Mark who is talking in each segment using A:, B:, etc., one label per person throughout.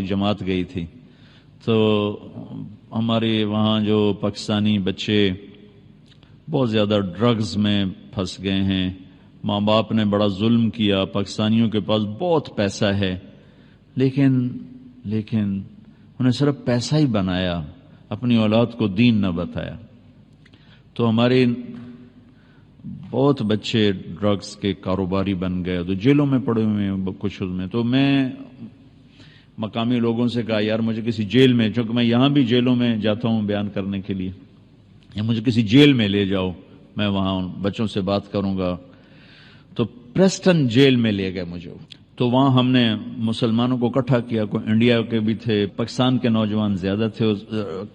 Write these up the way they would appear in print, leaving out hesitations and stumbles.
A: ہماری جماعت گئی تھی، تو ہمارے وہاں جو پاکستانی بچے بہت زیادہ ڈرگز میں پھنس گئے ہیں، ماں باپ نے بڑا ظلم کیا، پاکستانیوں کے پاس بہت پیسہ ہے، لیکن انہیں صرف پیسہ ہی بنایا، اپنی اولاد کو دین نہ بتایا۔ تو ہمارے بہت بچے ڈرگز کے کاروباری بن گئے، تو جیلوں میں پڑے ہوئے ہیں کچھ میں۔ تو میں مقامی لوگوں سے کہا یار مجھے کسی جیل میں، چونکہ میں یہاں بھی جیلوں میں جاتا ہوں بیان کرنے کے لیے، یا مجھے کسی جیل میں لے جاؤ، میں وہاں ان بچوں سے بات کروں گا۔ تو پریسٹن جیل میں لے گئے مجھے، تو وہاں ہم نے مسلمانوں کو اکٹھا کیا، کوئی انڈیا کے بھی تھے، پاکستان کے نوجوان زیادہ تھے،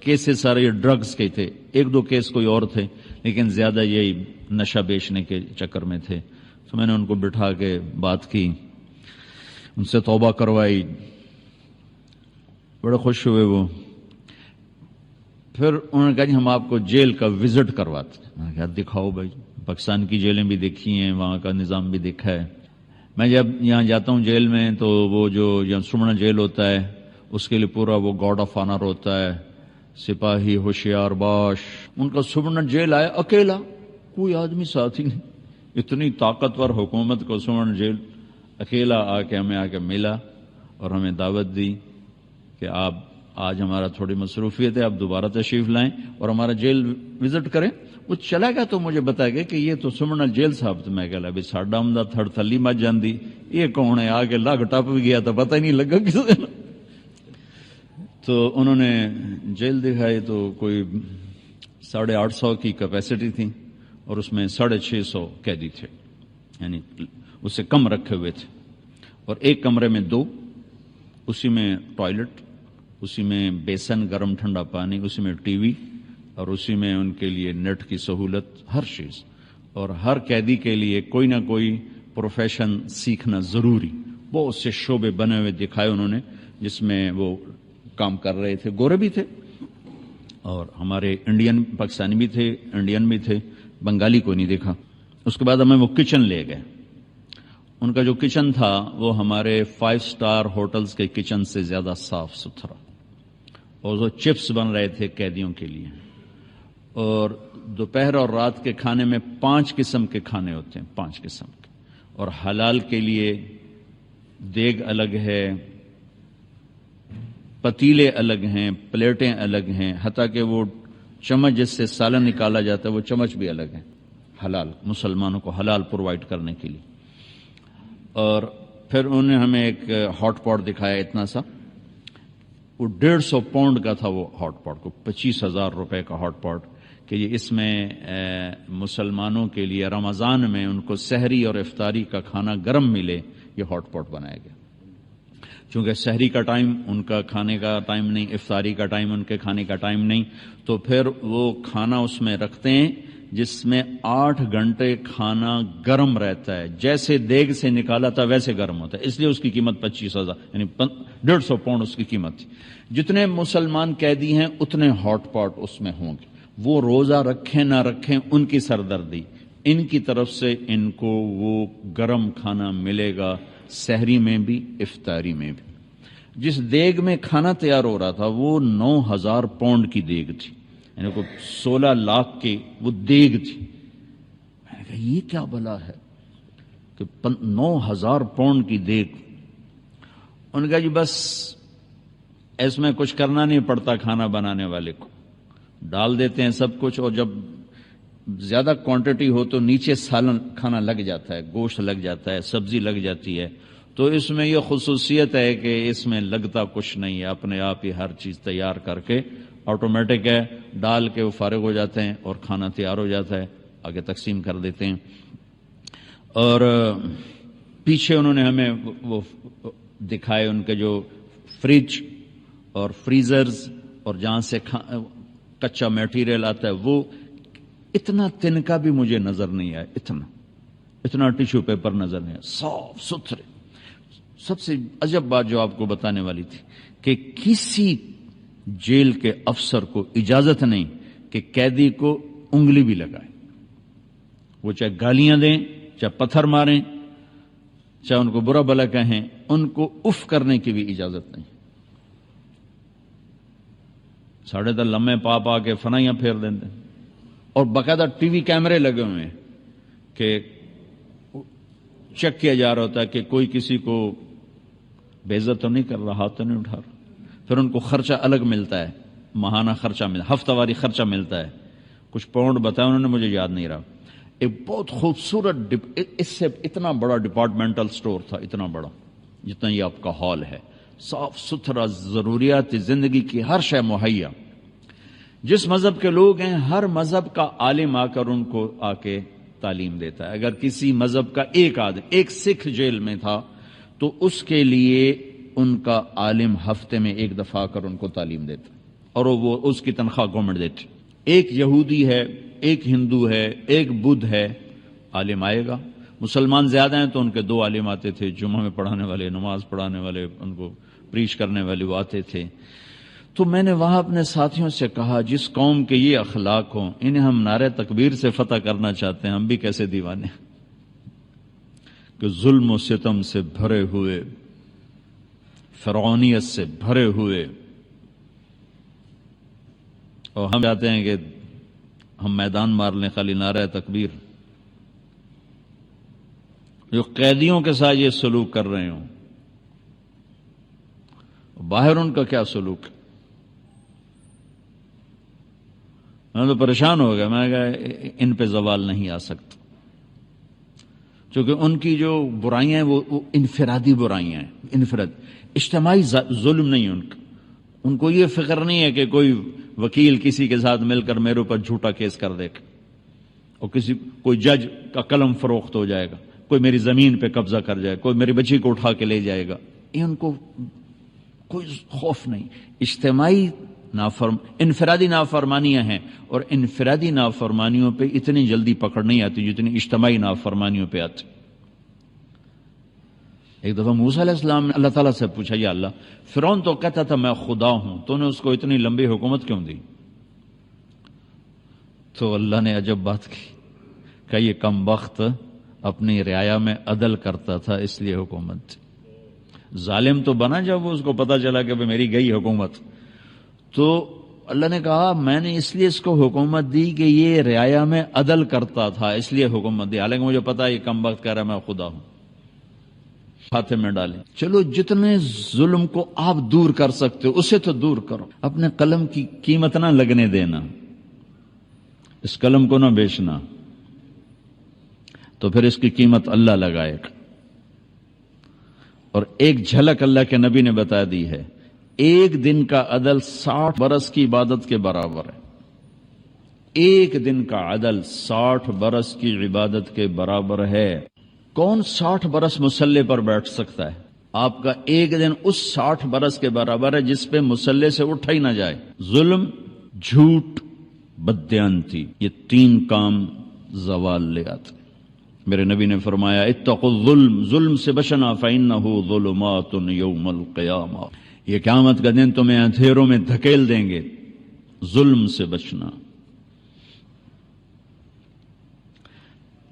A: کیسز سارے یہ ڈرگز کے تھے، ایک دو کیس کوئی اور تھے لیکن زیادہ یہی نشہ بیچنے کے چکر میں تھے۔ تو میں نے ان کو بٹھا کے بات کی، ان سے توبہ کروائی، بڑے خوش ہوئے وہ۔ پھر انہوں نے کہا جی ہم آپ کو جیل کا وزٹ کرواتے ہیں۔ میں نے کہا دکھاؤ بھائی، پاکستان کی جیلیں بھی دیکھی ہیں، وہاں کا نظام بھی دیکھا ہے۔ میں جب یہاں جاتا ہوں جیل میں تو وہ جو یہاں سمنا جیل ہوتا ہے اس کے لیے پورا وہ گارڈ آف آنر ہوتا ہے، سپاہی ہوشیار باش۔ ان کا سمنا جیل آیا اکیلا، کوئی آدمی ساتھ ہی نہیں، اتنی طاقتور حکومت کو سمنا جیل اکیلا ہمیں آ کے ملا اور ہمیں دعوت دی کہ آپ آج ہمارا تھوڑی مصروفیت ہے، آپ دوبارہ تشریف لائیں اور ہمارا جیل وزٹ کریں۔ وہ چلا گیا تو مجھے بتایا گیا کہ یہ تو سمنا جیل صاحب، تو میں کہا ابھی ساڈا ہم دا تھڑ تھلی مچ جاندی، یہ کون ہے؟ آگے لگ ٹپ بھی گیا تو پتہ ہی نہیں لگا کسی دن۔ تو انہوں نے جیل دکھائی، تو کوئی 850 کی کیپیسٹی تھی اور اس میں 650 قیدی تھے، یعنی اس سے کم رکھے ہوئے تھے، اور ایک کمرے میں 2، اسی میں ٹوائلٹ، اسی میں بیسن گرم ٹھنڈا پانی، اسی میں ٹی وی، اور اسی میں ان کے لیے نیٹ کی سہولت، ہر چیز، اور ہر قیدی کے لیے کوئی نہ کوئی پروفیشن سیکھنا ضروری۔ بہت سے شعبے بنے ہوئے دکھائے انہوں نے جس میں وہ کام کر رہے تھے، گورے بھی تھے اور ہمارے انڈین پاکستانی بھی تھے، انڈین بھی تھے، بنگالی کو نہیں دیکھا۔ اس کے بعد ہمیں وہ کچن لے گئے۔ ان کا جو کچن تھا وہ ہمارے 5 سٹار ہوٹلز کے کچن سے زیادہ صاف ستھرا، اور وہ چپس بن رہے تھے قیدیوں کے لیے، اور دوپہر اور رات کے کھانے میں 5 قسم کے کھانے ہوتے ہیں، 5 قسم کے، اور حلال کے لیے دیگ الگ ہے، پتیلے الگ ہیں، پلیٹیں الگ ہیں، حتیٰ کہ وہ چمچ جس سے سالن نکالا جاتا ہے وہ چمچ بھی الگ ہے، حلال، مسلمانوں کو حلال پرووائڈ کرنے کے لیے۔ اور پھر انہوں نے ہمیں ایک ہاٹ پاٹ دکھایا اتنا سا، وہ 150 پاؤنڈ کا تھا، وہ ہاٹ پاٹ کو 25,000 روپے کا ہاٹ پاٹ، کہ یہ اس میں مسلمانوں کے لیے رمضان میں ان کو سحری اور افطاری کا کھانا گرم ملے، یہ ہاٹ پاٹ بنایا گیا۔ چونکہ سحری کا ٹائم ان کا کھانے کا ٹائم نہیں، افطاری کا ٹائم ان کے کھانے کا ٹائم نہیں، تو پھر وہ کھانا اس میں رکھتے ہیں جس میں 8 گھنٹے کھانا گرم رہتا ہے، جیسے دیگ سے نکالا تھا ویسے گرم ہوتا ہے، اس لیے اس کی قیمت 25,000 یعنی 150 پاؤنڈ اس کی قیمت تھی۔ جتنے مسلمان قیدی ہیں اتنے ہاٹ پاٹ اس میں ہوں گے، وہ روزہ رکھیں نہ رکھیں ان کی سردردی، ان کی طرف سے ان کو وہ گرم کھانا ملے گا، سحری میں بھی افطاری میں بھی۔ جس دیگ میں کھانا تیار ہو رہا تھا وہ 9,000 پاؤنڈ کی دیگ تھی، یعنی کوئی 16 لاکھ کی وہ دیگ تھی۔ میں نے کہا یہ کیا بلا ہے کہ 9,000 پاؤنڈ کی دیگ۔ ان کا جی بس اس میں کچھ کرنا نہیں پڑتا، کھانا بنانے والے کو ڈال دیتے ہیں سب کچھ، اور جب زیادہ کوانٹٹی ہو تو نیچے سالن کھانا لگ جاتا ہے، گوشت لگ جاتا ہے، سبزی لگ جاتی ہے۔ تو اس میں یہ خصوصیت ہے کہ اس میں لگتا کچھ نہیں ہے، اپنے آپ ہی ہر چیز تیار کر کے آٹومیٹک ہے، ڈال کے وہ فارغ ہو جاتے ہیں اور کھانا تیار ہو جاتا ہے، آگے تقسیم کر دیتے ہیں۔ اور پیچھے انہوں نے ہمیں وہ دکھائے ان کے جو فریج اور فریزرز اور جہاں سے کچا میٹیریل آتا ہے، وہ اتنا تنکا بھی مجھے نظر نہیں آیا، اتنا ٹیشو پیپر نظر نہیں آیا، صاف ستھرے۔ سب سے عجب بات جو آپ کو بتانے والی تھی کہ کسی جیل کے افسر کو اجازت نہیں کہ قیدی کو انگلی بھی لگائے، وہ چاہے گالیاں دیں، چاہے پتھر ماریں، چاہے ان کو برا بھلا کہیں، ان کو اف کرنے کی بھی اجازت نہیں۔ ساڑھے تک لمحے پا کے فنائیاں پھیر دیتے ہیں، اور باقاعدہ ٹی وی کیمرے لگے ہوئے ہیں کہ چیک کیا جا رہا ہوتا ہے کہ کوئی کسی کو بے عزت تو نہیں کر رہا، ہاتھ تو نہیں اٹھا رہا. پھر ان کو خرچہ الگ ملتا ہے، ماہانہ خرچہ ملتا، ہفتہ واری خرچہ ملتا ہے. کچھ پاؤنڈ بتایا انہوں نے، مجھے یاد نہیں رہا. ایک بہت خوبصورت اس سے اتنا بڑا ڈپارٹمنٹل سٹور تھا، اتنا بڑا جتنا یہ آپ کا ہال ہے، صاف ستھرا، ضروریات زندگی کی ہر شے مہیا. جس مذہب کے لوگ ہیں ہر مذہب کا عالم آ کر ان کو آ کے تعلیم دیتا ہے. اگر کسی مذہب کا ایک سکھ جیل میں تھا تو اس کے لیے ان کا عالم ہفتے میں ایک دفعہ آ کر ان کو تعلیم دیتا ہے، اور وہ اس کی تنخواہ گورنمنٹ دیتی. ایک یہودی ہے، ایک ہندو ہے، ایک بدھ ہے، عالم آئے گا. مسلمان زیادہ ہیں تو ان کے 2 عالم آتے تھے، جمعہ میں پڑھانے والے، نماز پڑھانے والے، ان کو پریچ کرنے والے وہ آتے تھے. تو میں نے وہاں اپنے ساتھیوں سے کہا جس قوم کے یہ اخلاق ہوں انہیں ہم نعرہ تکبیر سے فتح کرنا چاہتے ہیں، ہم بھی کیسے دیوانے کہ ظلم و ستم سے بھرے ہوئے، فرعونیت سے بھرے ہوئے، اور ہم چاہتے ہیں کہ ہم میدان مار لیں خالی نعرہ تکبیر. جو قیدیوں کے ساتھ یہ سلوک کر رہے ہوں، باہر ان کا کیا سلوک. میں تو پریشان ہو گیا. میں نے کہا ان پہ زوال نہیں آ سکتا، چونکہ ان کی جو برائیاں ہیں وہ انفرادی برائیاں ہیں، انفراد، اجتماعی ظلم نہیں ہے ان کا. ان کو یہ فکر نہیں ہے کہ کوئی وکیل کسی کے ساتھ مل کر میرے اوپر جھوٹا کیس کر دے گا، اور کوئی جج کا قلم فروخت ہو جائے گا، کوئی میری زمین پہ قبضہ کر جائے، کوئی میری بچی کو اٹھا کے لے جائے گا. یہ ان کو کوئی خوف نہیں. اجتماعی انفرادی نافرمانیاں ہیں، اور انفرادی نافرمانیوں پہ اتنی جلدی پکڑ نہیں آتی جتنی اجتماعی نافرمانیوں پہ آتی. ایک دفعہ موسیٰ علیہ السلام نے اللہ تعالیٰ سے پوچھا، یا اللہ، فرعون تو کہتا تھا میں خدا ہوں، تو نے اس کو اتنی لمبی حکومت کیوں دی؟ تو اللہ نے عجب بات کی کہ یہ کم بخت اپنی رعایا میں عدل کرتا تھا اس لیے حکومت. ظالم تو بنا جب اس کو پتا چلا کہ میری گئی حکومت. تو اللہ نے کہا میں نے اس لیے اس کو حکومت دی کہ یہ رعایا میں عدل کرتا تھا، اس لیے حکومت دی، حالانکہ مجھے پتا ہے یہ کم بخت کہہ رہا ہے میں خدا ہوں. ہاتھ میں ڈالیں. چلو جتنے ظلم کو آپ دور کر سکتے ہو اسے تو دور کرو. اپنے قلم کی قیمت نہ لگنے دینا، اس قلم کو نہ بیچنا، تو پھر اس کی قیمت اللہ لگائے گا. اور ایک جھلک اللہ کے نبی نے بتا دی ہے، ایک دن کا عدل 60 برس کی عبادت کے برابر ہے. ایک دن کا عدل 60 برس کی عبادت کے برابر ہے. کون 60 برس مصلی پر بیٹھ سکتا ہے؟ آپ کا ایک دن اس 60 برس کے برابر ہے جس پہ مصلی سے اٹھا ہی نہ جائے. ظلم، جھوٹ، بددیانتی، یہ 3 کام زوال لے آتے. میرے نبی نے فرمایا اتقوا الظلم، ظلم سے بچنا، فإنہ ظلمات یوم القیامہ، یہ قیامت کا دن تمہیں اندھیروں میں دھکیل دیں گے. ظلم سے بچنا.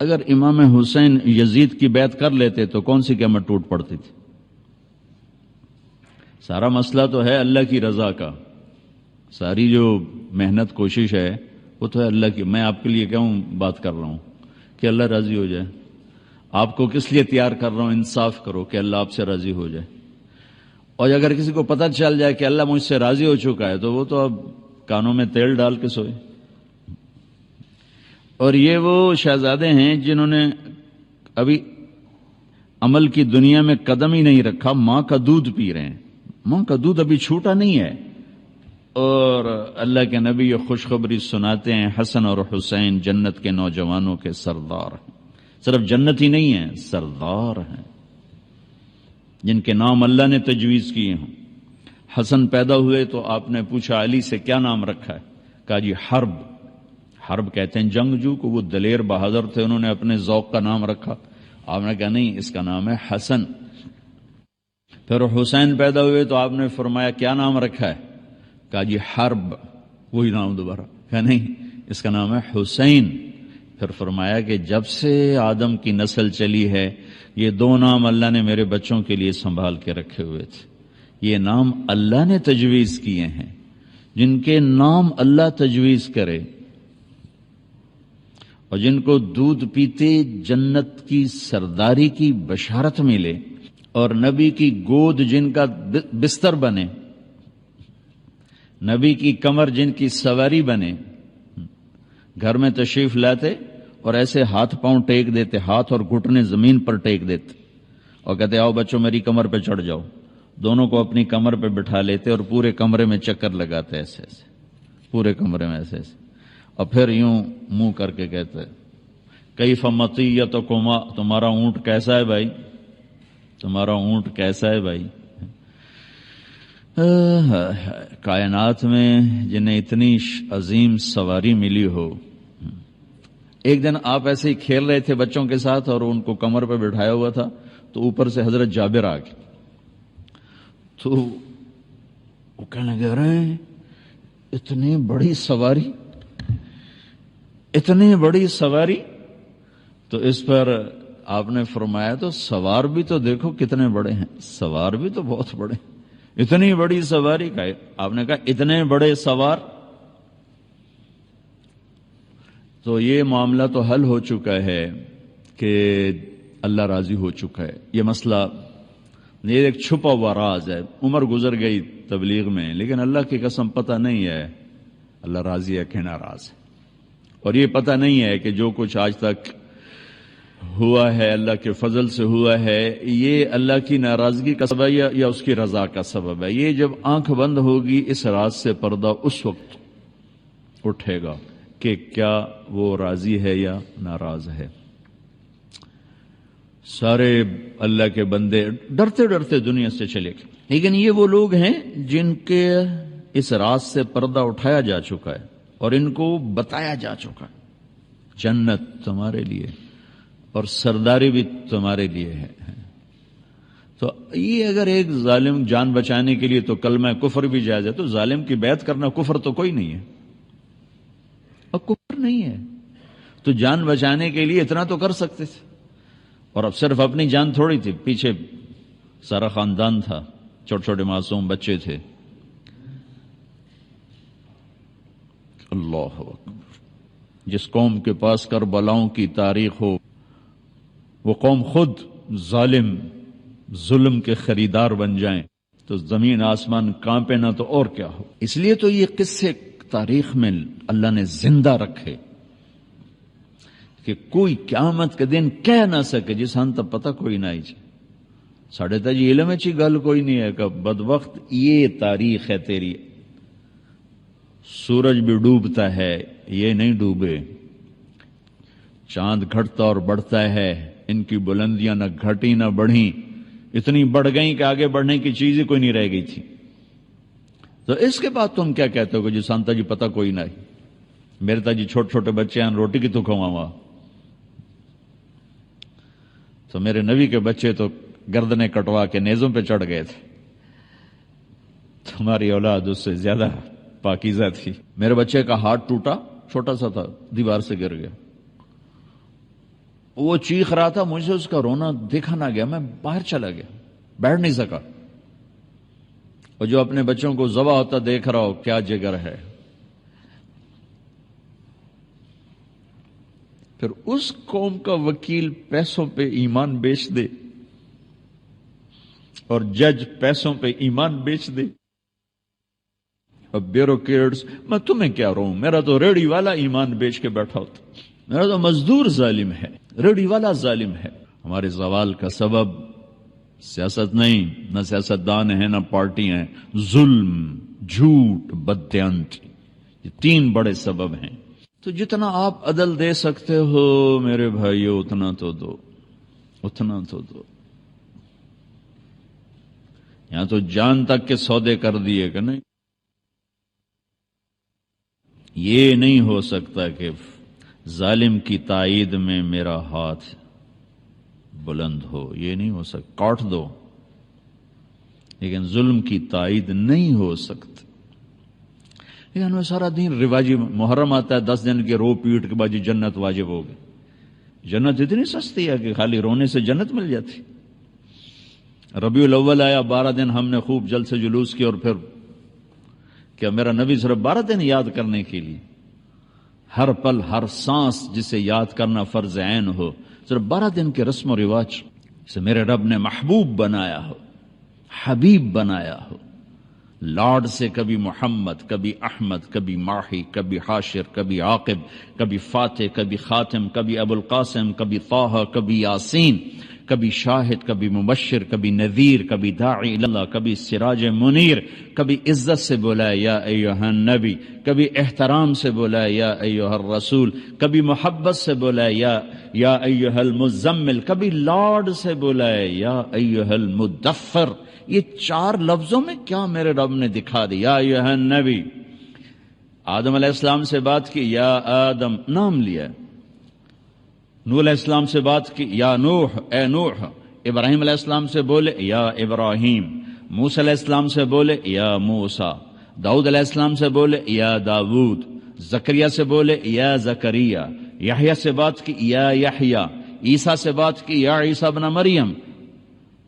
A: اگر امام حسین یزید کی بیعت کر لیتے تو کون سی قیامت ٹوٹ پڑتی تھی؟ سارا مسئلہ تو ہے اللہ کی رضا کا. ساری جو محنت کوشش ہے وہ تو ہے اللہ کی. میں آپ کے لیے کیوں بات کر رہا ہوں کہ اللہ راضی ہو جائے. آپ کو کس لیے تیار کر رہا ہوں؟ انصاف کرو کہ اللہ آپ سے راضی ہو جائے. اور اگر کسی کو پتہ چل جائے کہ اللہ مجھ سے راضی ہو چکا ہے تو وہ تو اب کانوں میں تیل ڈال کے سوئے. اور یہ وہ شہزادے ہیں جنہوں نے ابھی عمل کی دنیا میں قدم ہی نہیں رکھا، ماں کا دودھ پی رہے ہیں، ماں کا دودھ ابھی چھوٹا نہیں ہے. اور اللہ کے نبی یہ خوشخبری سناتے ہیں حسن اور حسین جنت کے نوجوانوں کے سردار ہیں. صرف جنت ہی نہیں ہیں، سردار ہیں جن کے نام اللہ نے تجویز کیے ہوں. حسن پیدا ہوئے تو آپ نے پوچھا علی سے کیا نام رکھا ہے؟ کہا جی حرب. حرب کہتے ہیں جنگجو کو، وہ دلیر بہادر تھے، انہوں نے اپنے ذوق کا نام رکھا. آپ نے کہا نہیں، اس کا نام ہے حسن. پھر حسین پیدا ہوئے تو آپ نے فرمایا کیا نام رکھا ہے؟ کہا جی حرب. وہی نام دوبارہ. کہا نہیں، اس کا نام ہے حسین. پھر فرمایا کہ جب سے آدم کی نسل چلی ہے یہ 2 نام اللہ نے میرے بچوں کے لیے سنبھال کے رکھے ہوئے تھے. یہ نام اللہ نے تجویز کیے ہیں. جن کے نام اللہ تجویز کرے اور جن کو دودھ پیتے جنت کی سرداری کی بشارت ملے اور نبی کی گود جن کا بستر بنے، نبی کی کمر جن کی سواری بنے، گھر میں تشریف لاتے اور ایسے ہاتھ پاؤں ٹیک دیتے، ہاتھ اور گھٹنے زمین پر ٹیک دیتے اور کہتے آؤ بچوں میری کمر پہ چڑھ جاؤ، دونوں کو اپنی کمر پہ بٹھا لیتے اور پورے کمرے میں چکر لگاتے ایسے ایسے، پورے کمرے میں ایسے ایسے، اور پھر یوں منہ کر کے کہتے کیف مطیتکما، تمہارا اونٹ کیسا ہے بھائی، تمہارا اونٹ کیسا ہے بھائی۔ کائنات میں جنہیں اتنی عظیم سواری ملی ہو، ایک دن آپ ایسے ہی کھیل رہے تھے بچوں کے ساتھ اور ان کو کمر پہ بٹھایا ہوا تھا، تو اوپر سے حضرت جابر آ گئے، تو وہ کہنے لگے ارے اتنی بڑی سواری، اتنی بڑی سواری، تو اس پر آپ نے فرمایا تو سوار بھی تو دیکھو کتنے بڑے ہیں، سوار بھی تو بہت بڑے ہیں، اتنی بڑی سواری کا آپ نے کہا اتنے بڑے سوار، تو یہ معاملہ تو حل ہو چکا ہے کہ اللہ راضی ہو چکا ہے۔ یہ مسئلہ یہ ایک چھپا ہوا راز ہے، عمر گزر گئی تبلیغ میں، لیکن اللہ کی قسم پتہ نہیں ہے اللہ راضی ہے کہ ناراض ہے، اور یہ پتہ نہیں ہے کہ جو کچھ آج تک ہوا ہے اللہ کے فضل سے ہوا ہے یہ اللہ کی ناراضگی کا سبب ہے یا اس کی رضا کا سبب ہے۔ یہ جب آنکھ بند ہوگی اس راز سے پردہ اس وقت اٹھے گا کہ کیا وہ راضی ہے یا ناراض ہے۔ سارے اللہ کے بندے ڈرتے ڈرتے دنیا سے چلے گئے، لیکن یہ وہ لوگ ہیں جن کے اس راز سے پردہ اٹھایا جا چکا ہے اور ان کو بتایا جا چکا ہے جنت تمہارے لیے اور سرداری بھی تمہارے لیے ہے۔ تو یہ اگر ایک ظالم جان بچانے کے لیے تو کلمہ کفر بھی جائز ہے، تو ظالم کی بیعت کرنا کفر تو کوئی نہیں ہے، اور کفر نہیں ہے تو جان بچانے کے لیے اتنا تو کر سکتے تھے، اور اب صرف اپنی جان تھوڑی تھی، پیچھے سارا خاندان تھا، چھوٹے چھوٹے معصوم بچے تھے۔ اللہ اکبر، جس قوم کے پاس کربلاؤں کی تاریخ ہو وہ قوم خود ظلم کے خریدار بن جائیں تو زمین آسمان کانپے نہ تو اور کیا ہو۔ اس لیے تو یہ قصے تاریخ میں اللہ نے زندہ رکھے کہ کوئی قیامت کے دن کہہ نہ سکے جس ہن تک پتہ کوئی نہ ہی ساڑھے تا جی علم چی گل کوئی نہیں ہے کہ بدبخت یہ تاریخ ہے تیری، سورج بھی ڈوبتا ہے یہ نہیں ڈوبے، چاند گھٹتا اور بڑھتا ہے، ان کی بلندیاں نہ گھٹی نہ بڑھی، اتنی بڑھ گئیں کہ آگے بڑھنے کی چیز ہی کوئی نہیں رہ گئی تھی، تو اس کے بعد تم کیا کہتے ہو کہ جی سانتا جی پتہ کوئی نہ ہے، میرے تا جی چھوٹے چھوٹے بچے ہیں روٹی کی تو کھواؤں، تو میرے نبی کے بچے تو گردنیں کٹوا کے نیزوں پہ چڑھ گئے تھے، تمہاری اولاد اس سے زیادہ پاکیزہ تھی۔ میرے بچے کا ہاتھ ٹوٹا، چھوٹا سا تھا، دیوار سے گر گیا، وہ چیخ رہا تھا، مجھے اس کا رونا دیکھا نہ گیا، میں باہر چلا گیا، بیٹھ نہیں سکا، اور جو اپنے بچوں کو ذبح ہوتا دیکھ رہا ہو کیا جگر ہے۔ پھر اس قوم کا وکیل پیسوں پہ ایمان بیچ دے اور جج پیسوں پہ ایمان بیچ دے، اور بیوروکریٹس، میں تمہیں کیا رہوں، میرا تو ریڑھی والا ایمان بیچ کے بیٹھا ہوتا، میرا تو مزدور ظالم ہے، ریڑھی والا ظالم ہے۔ ہمارے زوال کا سبب سیاست نہیں، نہ سیاستدان ہیں نہ پارٹی ہیں، ظلم، جھوٹ، بددیانتی، یہ تین بڑے سبب ہیں۔ تو جتنا آپ عدل دے سکتے ہو میرے بھائیو اتنا تو دو، اتنا تو دو۔ یہاں تو جان تک کے سودے کر دیے کہ نہیں، یہ نہیں ہو سکتا کہ ظالم کی تائید میں میرا ہاتھ بلند ہو، یہ نہیں ہو سکتا، کاٹ دو، لیکن ظلم کی تائید نہیں ہو سکتی۔ لیکن ہمیں سارا دن رواجی، محرم آتا ہے 10 دن کے رو پیٹ کے بعد جنت واجب ہو گئی، جنت اتنی سستی ہے کہ خالی رونے سے جنت مل جاتی۔ ربیع الاول آیا، 12 دن ہم نے خوب جل سے جلوس کیا، اور پھر کیا میرا نبی صرف 12 دن یاد کرنے کے لیے؟ ہر پل ہر سانس جسے یاد کرنا فرض عین ہو، صرف 12 دن کے رسم و رواج سے میرے رب نے محبوب بنایا ہو، حبیب بنایا ہو، لاڈ سے کبھی محمد، کبھی احمد، کبھی ماہی، کبھی حاشر، کبھی عاقب، کبھی فاتح، کبھی خاتم، کبھی ابو القاسم، کبھی طہ، کبھی یاسین، کبھی شاہد، کبھی مبشر، کبھی نذیر، کبھی داعی اللہ، کبھی سراج منیر، کبھی عزت سے بولا یا ایھا النبی، کبھی احترام سے بولا یا ایھا الرسول، کبھی محبت سے بولا یا ایھا المزمل، کبھی لاڈ سے بولا یا ایھا المدثر۔ یہ 4 لفظوں میں کیا میرے رب نے دکھا دیا، یا ایھا النبی۔ آدم علیہ السلام سے بات کی، یا آدم، نام لیا۔ نوح علیہ السلام سے بات کی، یا نوح، اے نوح۔ ابراہیم علیہ السلام سے بولے، یا ابراہیم۔ موسیٰ علیہ السلام سے بولے، یا موسیٰ۔ داؤد علیہ السلام سے بولے، یا داود۔ زکریا سے بولے، یا زکریا۔ یحییٰ سے بات کی، یا یحییٰ۔ عیسیٰ سے بات کی، یا عیسیٰ ابن مریم۔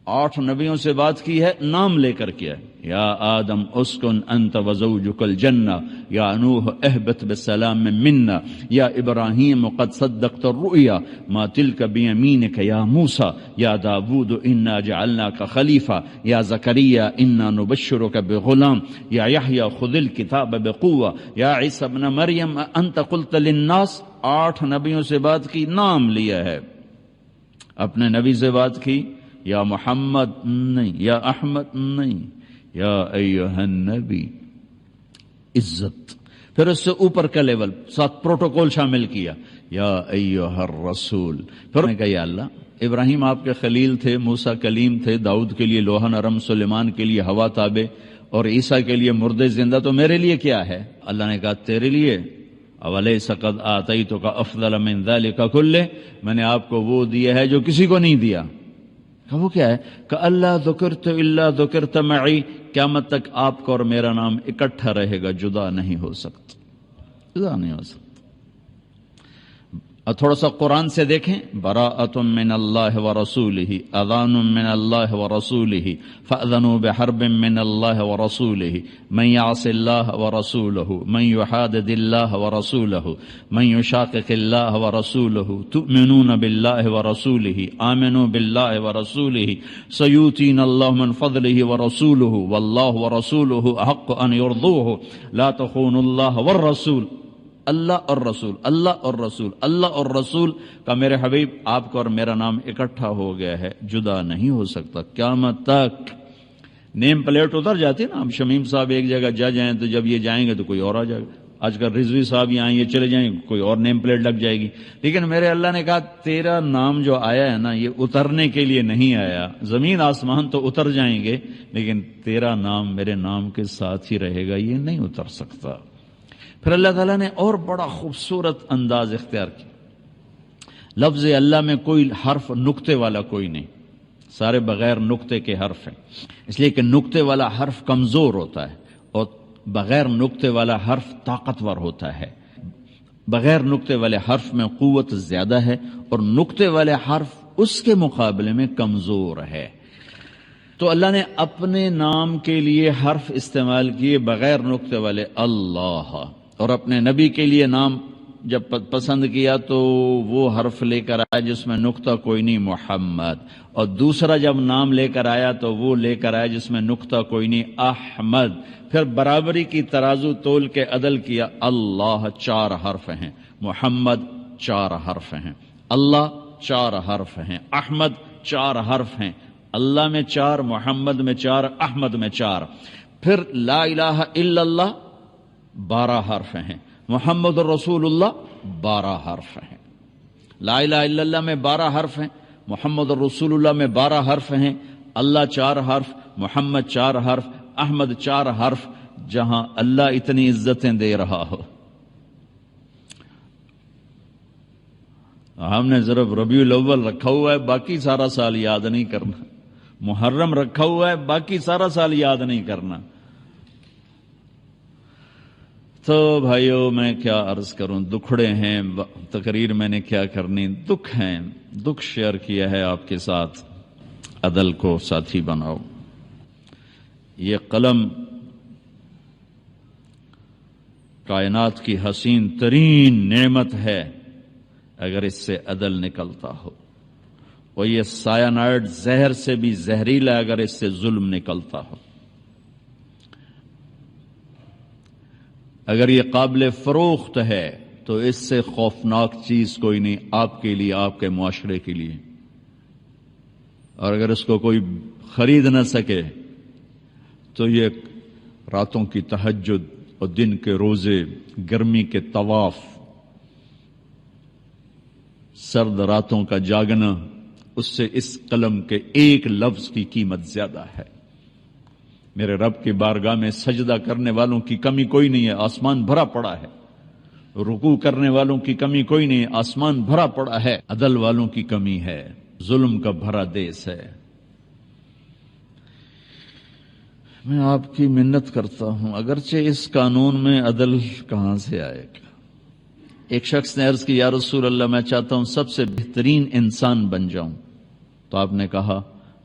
A: 8 نبیوں سے بات کی ہے، نام لے کر کیا ہے۔ یا آدم اسکن انت وزوجک الجنہ، یا نوح اہبط بسلام منا، یا ابراہیم قد صدقت الرؤیا ما تلک بیمینک یا موسیٰ، یا داود انا جعلناک خلیفہ، یا زکریا انا نبشرک بغلام، یا یحییٰ خذ الکتاب بقوہ، یا عیسیٰ ابن مریم انت قلت للناس۔ 8 نبیوں سے بات کی، نام لیا ہے۔ اپنے نبی سے بات کی، یا محمد نہیں، یا احمد نہیں، یا ایھا النبی، عزت۔ پھر اس سے اوپر کا لیول، ساتھ پروٹوکول شامل کیا، یا ایھا الرسول۔ پھر نے کہا، یا اللہ، ابراہیم آپ کے خلیل تھے، موسیٰ کلیم تھے، داؤد کے لیے لوح نرم، سلیمان کے لیے ہوا تابع، اور عیسیٰ کے لیے مردے زندہ، تو میرے لیے کیا ہے؟ اللہ نے کہا، تیرے لیے اولیس قد آتیتک افضل من ذلک کلہ، میں نے آپ کو وہ دیا ہے جو کسی کو نہیں دیا۔ وہ کیا ہے؟ کہ اللہ ذکرت الا ذکرت معی، قیامت تک آپ کا اور میرا نام اکٹھا رہے گا، جدا نہیں ہو سکتا، جدا نہیں ہو سکتا۔ اور تھوڑا سا قرآن سے دیکھیں، براءۃ من اللہ ورسولہ، اذان من اللہ ورسولہ، فأذنوا بحرب من اللہ ورسولہ، من یعص اللہ ورسولہ، من یحادد اللہ ورسولہ، من یشاقق اللہ ورسولہ، تؤمنون باللہ ورسولہ، آمنوا باللہ ورسولہ، سیؤتینا اللہ من فضلہ ورسولہ، واللہ ورسولہ احق ان یرضوہ، لا تخونوا اللہ والرسول۔ اللہ اور رسول، اللہ اور رسول، اللہ اور رسول کا میرے حبیب آپ کا اور میرا نام اکٹھا ہو گیا ہے، جدا نہیں ہو سکتا قیامت تک۔ نیم پلیٹ اتر جاتی ہے نا، اب شمیم صاحب ایک جگہ جا جائیں تو جب یہ جائیں گے تو کوئی اور آ جائے گا، آج کل رضوی صاحب یہاں یہ چلے جائیں گے، کوئی اور نیم پلیٹ لگ جائے گی۔ لیکن میرے اللہ نے کہا، تیرا نام جو آیا ہے نا، یہ اترنے کے لیے نہیں آیا، زمین آسمان تو اتر جائیں گے لیکن تیرا نام میرے نام کے ساتھ ہی رہے گا، یہ نہیں اتر سکتا۔ پھر اللہ تعالیٰ نے اور بڑا خوبصورت انداز اختیار کیا۔ لفظ اللہ میں کوئی حرف نقطے والا کوئی نہیں، سارے بغیر نقطے کے حرف ہیں، اس لیے کہ نقطے والا حرف کمزور ہوتا ہے اور بغیر نقطے والا حرف طاقتور ہوتا ہے۔ بغیر نقطے والے حرف میں قوت زیادہ ہے اور نقطے والے حرف اس کے مقابلے میں کمزور ہے۔ تو اللہ نے اپنے نام کے لیے حرف استعمال کیے بغیر نقطے والے، اللہ، اور اپنے نبی کے لیے نام جب پسند کیا تو وہ حرف لے کر آیا جس میں نقطہ کوئی نہیں، محمد، اور دوسرا جب نام لے کر آیا تو وہ لے کر آیا جس میں نقطہ کوئی نہیں، احمد۔ پھر برابری کی ترازو تول کے عدل کیا، اللہ 4 حرف ہیں، محمد 4 حرف ہیں، اللہ 4 حرف ہیں، احمد 4 حرف ہیں، اللہ میں 4، محمد میں 4، احمد میں 4۔ پھر لا الہ الا اللہ 12 حرف ہیں، محمد الرسول اللہ 12 حرف ہیں۔ لا الہ الا اللہ میں 12 حرف ہیں، محمد الرسول اللہ میں 12 حرف ہیں، اللہ 4 حرف، محمد 4 حرف، احمد 4 حرف۔ جہاں اللہ اتنی عزتیں دے رہا ہو، ہم نے صرف ربیع الاول رکھا ہوا ہے، باقی سارا سال یاد نہیں کرنا، محرم رکھا ہوا ہے، باقی سارا سال یاد نہیں کرنا۔ تو بھائیو میں کیا عرض کروں، دکھڑے ہیں، تقریر میں نے کیا کرنی، دکھ ہیں، دکھ شیئر کیا ہے آپ کے ساتھ۔ عدل کو ساتھی بناؤ۔ یہ قلم کائنات کی حسین ترین نعمت ہے اگر اس سے عدل نکلتا ہو، اور یہ سائنائڈ زہر سے بھی زہریلا اگر اس سے ظلم نکلتا ہو۔ اگر یہ قابل فروخت ہے تو اس سے خوفناک چیز کوئی نہیں آپ کے لیے، آپ کے معاشرے کے لیے۔ اور اگر اس کو کوئی خرید نہ سکے تو یہ راتوں کی تہجد اور دن کے روزے، گرمی کے طواف، سرد راتوں کا جاگنا، اس سے اس قلم کے ایک لفظ کی قیمت زیادہ ہے۔ میرے رب کی بارگاہ میں سجدہ کرنے والوں کی کمی کوئی نہیں ہے، آسمان بھرا پڑا ہے۔ رکوع کرنے والوں کی کمی کوئی نہیں ہے، آسمان بھرا پڑا ہے۔ عدل والوں کی کمی ہے، ظلم کا بھرا دیس ہے۔ میں آپ کی منت کرتا ہوں، اگرچہ اس قانون میں عدل کہاں سے آئے گا؟ ایک شخص نے عرض کی، یا رسول اللہ میں چاہتا ہوں سب سے بہترین انسان بن جاؤں۔ تو آپ نے کہا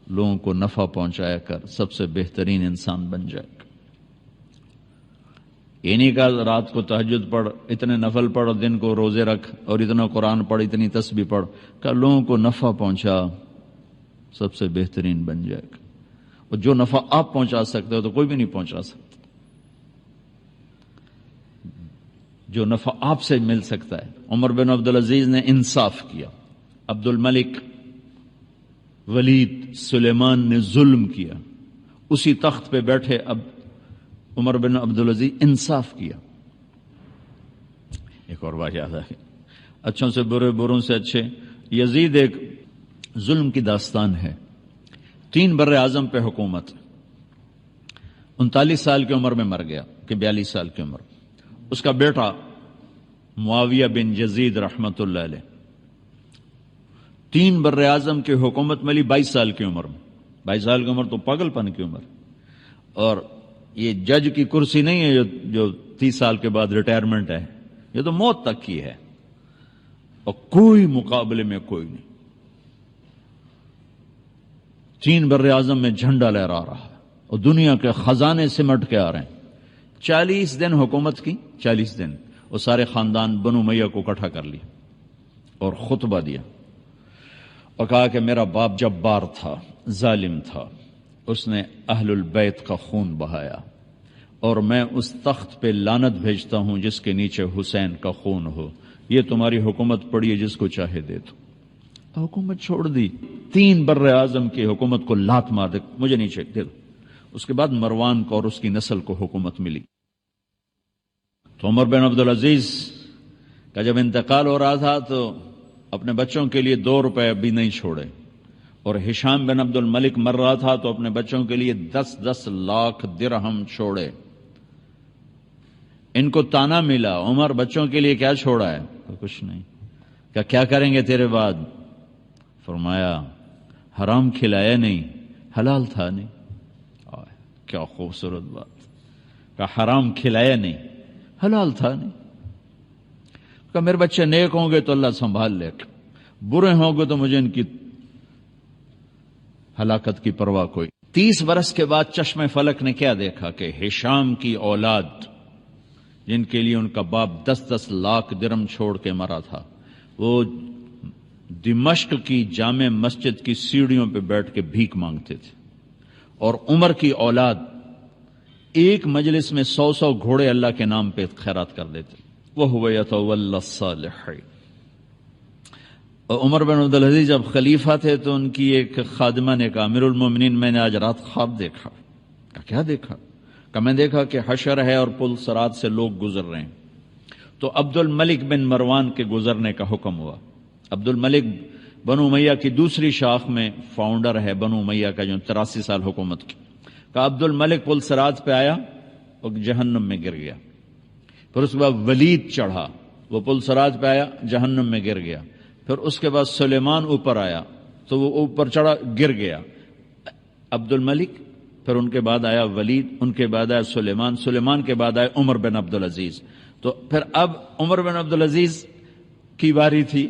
A: لوگوں کو نفع پہنچایا کر، سب سے بہترین انسان بن جائے گا۔ یہ نہیں کہا رات کو تہجد پڑھ، اتنے نفل پڑھ، دن کو روزے رکھ، اور اتنا قرآن پڑھ، اتنی تسبیح پڑھ۔ کہا لوگوں کو نفع پہنچا، سب سے بہترین بن جائے گا۔ اور جو نفع آپ پہنچا سکتے ہو تو کوئی بھی نہیں پہنچا سکتا۔ جو نفع آپ سے مل سکتا ہے۔ عمر بن عبدالعزیز نے انصاف کیا، عبد الملک، ولید، سلیمان نے ظلم کیا، اسی تخت پہ بیٹھے اب عمر بن عبدالعزیز انصاف کیا۔ ایک اور بات یاد ہے، اچھوں سے برے، بروں سے اچھے۔ یزید ایک ظلم کی داستان ہے۔ 3 بر اعظم پہ حکومت، 39 سال کی عمر میں مر گیا کہ 42 سال کی عمر۔ اس کا بیٹا معاویہ بن یزید رحمت اللہ علیہ، 3 بر اعظم کی حکومت ملی 22 سال کی عمر میں۔ 22 سال کی عمر تو پاگل پن کی عمر۔ اور یہ جج کی کرسی نہیں ہے جو 30 سال کے بعد ریٹائرمنٹ ہے، یہ تو موت تک کی ہے، اور کوئی مقابلے میں کوئی نہیں۔ 3 بر اعظم میں جھنڈا لہرا رہا ہے اور دنیا کے خزانے سمٹ کے آ رہے ہیں۔ 40 دن حکومت کی، 40 دن، اور سارے خاندان بنو امیہ کو اکٹھا کر لیا اور خطبہ دیا اور کہا کہ میرا باپ جبار تھا، ظالم تھا، اس نے اہل البیت کا خون بہایا، اور میں اس تخت پہ لعنت بھیجتا ہوں جس کے نیچے حسین کا خون ہو۔ یہ تمہاری حکومت پڑی ہے، جس کو چاہے دے دو۔ حکومت چھوڑ دی، 3 بر اعظم کی حکومت کو لات مار دے، مجھے نہیں چاہیے، دے دو۔ اس کے بعد مروان کو اور اس کی نسل کو حکومت ملی۔ تو عمر بن عبدالعزیز کا جب انتقال ہو رہا تھا تو اپنے بچوں کے لیے 2 روپے بھی نہیں چھوڑے، اور ہشام بن عبد الملک مر رہا تھا تو اپنے بچوں کے لیے 10 لاکھ درہم چھوڑے۔ ان کو تانا ملا، عمر بچوں کے لیے کیا چھوڑا ہے؟ کچھ نہیں۔ کیا کریں گے تیرے بعد؟ فرمایا حرام کھلایا نہیں، حلال تھا نہیں۔ کیا خوبصورت بات، کہ حرام کھلایا نہیں، حلال تھا نہیں۔ کہ میرے بچے نیک ہوں گے تو اللہ سنبھال لے گا، برے ہوں گے تو مجھے ان کی ہلاکت کی پرواہ کوئی۔ 30 برس کے بعد چشم فلک نے کیا دیکھا کہ ہشام کی اولاد، جن کے لیے ان کا باپ 10 لاکھ درہم چھوڑ کے مرا تھا، وہ دمشق کی جامع مسجد کی سیڑھیوں پہ بیٹھ کے بھیک مانگتے تھے، اور عمر کی اولاد ایک مجلس میں 100 گھوڑے اللہ کے نام پہ خیرات کر دیتے۔ وَهُوَ يَتَوَلَّى الصَّالِحِينَ۔ اور عمر بن عبدالعزیز جب خلیفہ تھے تو ان کی ایک خادمہ نے کہا، امیر المومنین میں نے آج رات خواب دیکھا۔ کیا دیکھا؟ کہ میں دیکھا کہ حشر ہے اور پل صراط سے لوگ گزر رہے ہیں۔ تو عبد الملک بن مروان کے گزرنے کا حکم ہوا۔ عبد الملک بنو امیہ کی دوسری شاخ میں فاؤنڈر ہے بنو امیہ کا، جو 83 سال حکومت کی۔ کہ عبد الملک پل صراط پہ آیا اور جہنم میں گر گیا۔ پھر اس کے بعد ولید چڑھا، وہ پل صراط پہ آیا، جہنم میں گر گیا۔ پھر اس کے بعد سلیمان اوپر آیا تو وہ اوپر چڑھا، گر گیا۔ عبد الملک، پھر ان کے بعد آیا ولید، ان کے بعد آیا سلیمان، سلیمان کے بعد آیا عمر بن عبدالعزیز۔ تو پھر اب عمر بن عبدالعزیز کی باری تھی،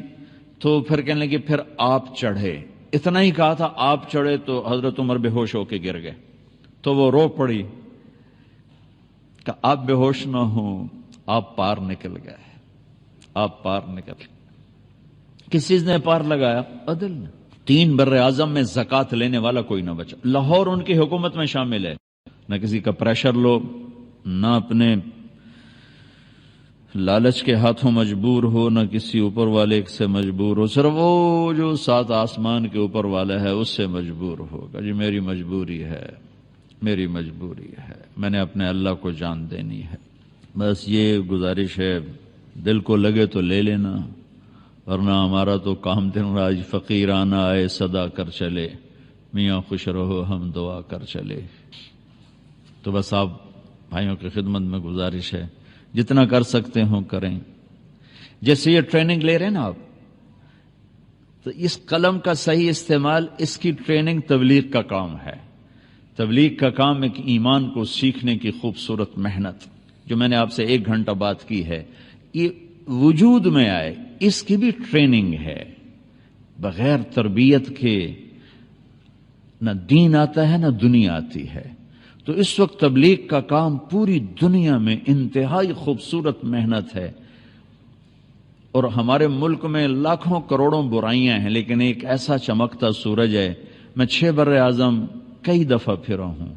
A: تو پھر کہنے لگے پھر آپ چڑھے۔ اتنا ہی کہا تھا آپ چڑھے تو حضرت عمر بے ہوش ہو کے گر گئے۔ تو وہ رو پڑی کہ آپ بے ہوش نہ ہوں، آپ پار نکل گئے، آپ پار نکل گئے۔ کس چیز نے پار لگایا؟ عدل نے۔ 3 بر اعظم میں زکوٰۃ لینے والا کوئی نہ بچا۔ لاہور ان کی حکومت میں شامل ہے، نہ کسی کا پریشر لو، نہ اپنے لالچ کے ہاتھوں مجبور ہو، نہ کسی اوپر والے سے مجبور ہو، صرف وہ جو 7 آسمان کے اوپر والا ہے اس سے مجبور ہوگا۔ جی میری مجبوری ہے، میری مجبوری ہے، میں نے اپنے اللہ کو جان دینی ہے۔ بس یہ گزارش ہے، دل کو لگے تو لے لینا، ورنہ ہمارا تو کام دن راج فقیرانہ آئے صدا کر چلے، میاں خوش رہو ہم دعا کر چلے۔ تو بس آپ بھائیوں کی خدمت میں گزارش ہے، جتنا کر سکتے ہوں کریں۔ جیسے یہ ٹریننگ لے رہے ہیں نا آپ، تو اس قلم کا صحیح استعمال، اس کی ٹریننگ تبلیغ کا کام ہے۔ تبلیغ کا کام ایک ایمان کو سیکھنے کی خوبصورت محنت، جو میں نے آپ سے 1 گھنٹہ بات کی ہے، یہ وجود میں آئے، اس کی بھی ٹریننگ ہے۔ بغیر تربیت کے نہ دین آتا ہے نہ دنیا آتی ہے۔ تو اس وقت تبلیغ کا کام پوری دنیا میں انتہائی خوبصورت محنت ہے، اور ہمارے ملک میں لاکھوں کروڑوں برائیاں ہیں، لیکن ایک ایسا چمکتا سورج ہے۔ میں 6 بر اعظم کئی دفعہ پھرا ہوں۔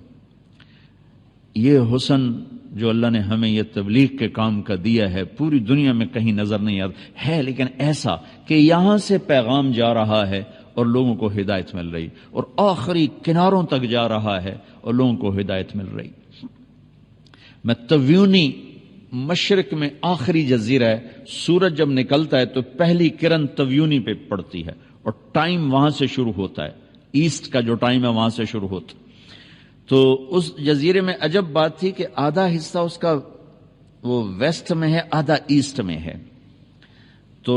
A: یہ حسن جو اللہ نے ہمیں یہ تبلیغ کے کام کا دیا ہے، پوری دنیا میں کہیں نظر نہیں آتا ہے، لیکن ایسا کہ یہاں سے پیغام جا رہا ہے اور لوگوں کو ہدایت مل رہی، اور آخری کناروں تک جا رہا ہے اور لوگوں کو ہدایت مل رہی۔ میں تبیونی، مشرق میں آخری جزیرہ ہے، سورج جب نکلتا ہے تو پہلی کرن تبیونی پہ پڑتی ہے، اور ٹائم وہاں سے شروع ہوتا ہے، ایسٹ کا جو ٹائم ہے وہاں سے شروع ہوتا ہے۔ تو اس جزیرے میں عجب بات تھی کہ آدھا حصہ اس کا وہ ویسٹ میں ہے، آدھا ایسٹ میں ہے۔ تو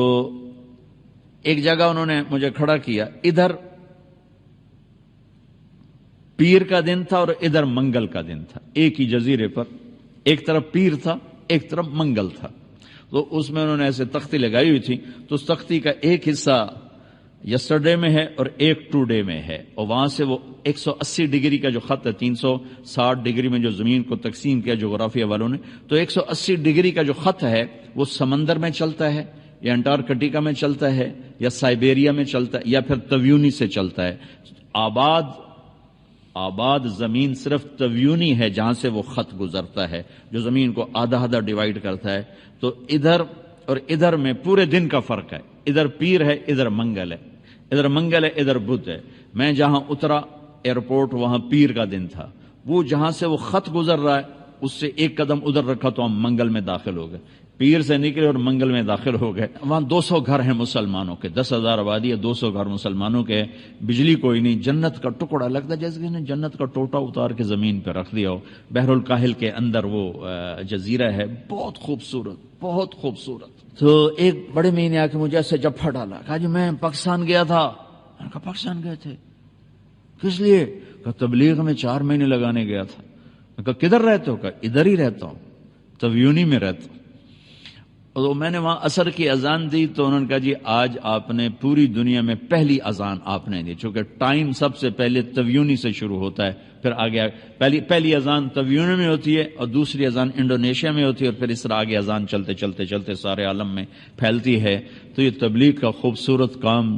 A: ایک جگہ انہوں نے مجھے کھڑا کیا، ادھر پیر کا دن تھا اور ادھر منگل کا دن تھا، ایک ہی جزیرے پر، ایک طرف پیر تھا ایک طرف منگل تھا۔ تو اس میں انہوں نے ایسے تختی لگائی ہوئی تھی، تو اس تختی کا ایک حصہ یسٹرڈے میں ہے اور ایک ٹوڈے میں ہے، اور وہاں سے وہ 180 ڈگری کا جو خط ہے، 360 ڈگری میں جو زمین کو تقسیم کیا جغرافیہ والوں نے، تو 180 ڈگری کا جو خط ہے وہ سمندر میں چلتا ہے، یا انٹارکٹیکا میں چلتا ہے، یا سائبیریا میں چلتا ہے، یا پھر تبیونی سے چلتا ہے۔ آباد زمین صرف تبیونی ہے جہاں سے وہ خط گزرتا ہے، جو زمین کو آدھا آدھا ڈیوائیڈ کرتا ہے۔ تو ادھر اور ادھر میں پورے دن کا فرق ہے، ادھر پیر ہے ادھر منگل ہے، ادھر منگل ہے ادھر بدھ ہے۔ میں جہاں اترا ایئرپورٹ وہاں پیر کا دن تھا، وہ جہاں سے وہ خط گزر رہا ہے اس سے 1 قدم ادھر رکھا تو ہم منگل میں داخل ہو گئے، پیر سے نکلے اور منگل میں داخل ہو گئے۔ وہاں 200 گھر ہیں مسلمانوں کے، 10,000 آبادی ہے، 200 گھر مسلمانوں کے، بجلی کوئی نہیں، جنت کا ٹکڑا لگتا ہے جیسے کہ جنت کا ٹوٹا اتار کے زمین پہ رکھ دیا ہو۔ بحر الکاہل کے اندر وہ جزیرہ ہے، بہت خوبصورت، بہت خوبصورت۔ تو ایک بڑے مہینے آ کے مجھے ایسے جھپٹ ڈالا، کہا جی میں پاکستان گیا تھا۔ میں نے کہا پاکستان گئے تھے؟ کس لیے؟ کہا تبلیغ میں 4 مہینے لگانے گیا تھا۔ میں کہا کدھر رہتے ہو؟ کہا ادھر ہی رہتا ہوں، تبیونی میں رہتا ہوں۔ اور میں نے وہاں عصر کی اذان دی تو انہوں نے کہا جی آج آپ نے پوری دنیا میں پہلی اذان آپ نے دی، چونکہ ٹائم سب سے پہلے تبیونی سے شروع ہوتا ہے، پھر آگے پہلی اذان تبیونی میں ہوتی ہے اور دوسری اذان انڈونیشیا میں ہوتی ہے، اور پھر اس طرح آگے اذان چلتے چلتے چلتے سارے عالم میں پھیلتی ہے۔ تو یہ تبلیغ کا خوبصورت کام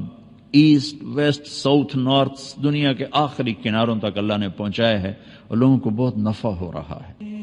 A: ایسٹ ویسٹ ساؤتھ نارتھ دنیا کے آخری کناروں تک اللہ نے پہنچایا ہے، اور لوگوں کو بہت نفع ہو رہا ہے۔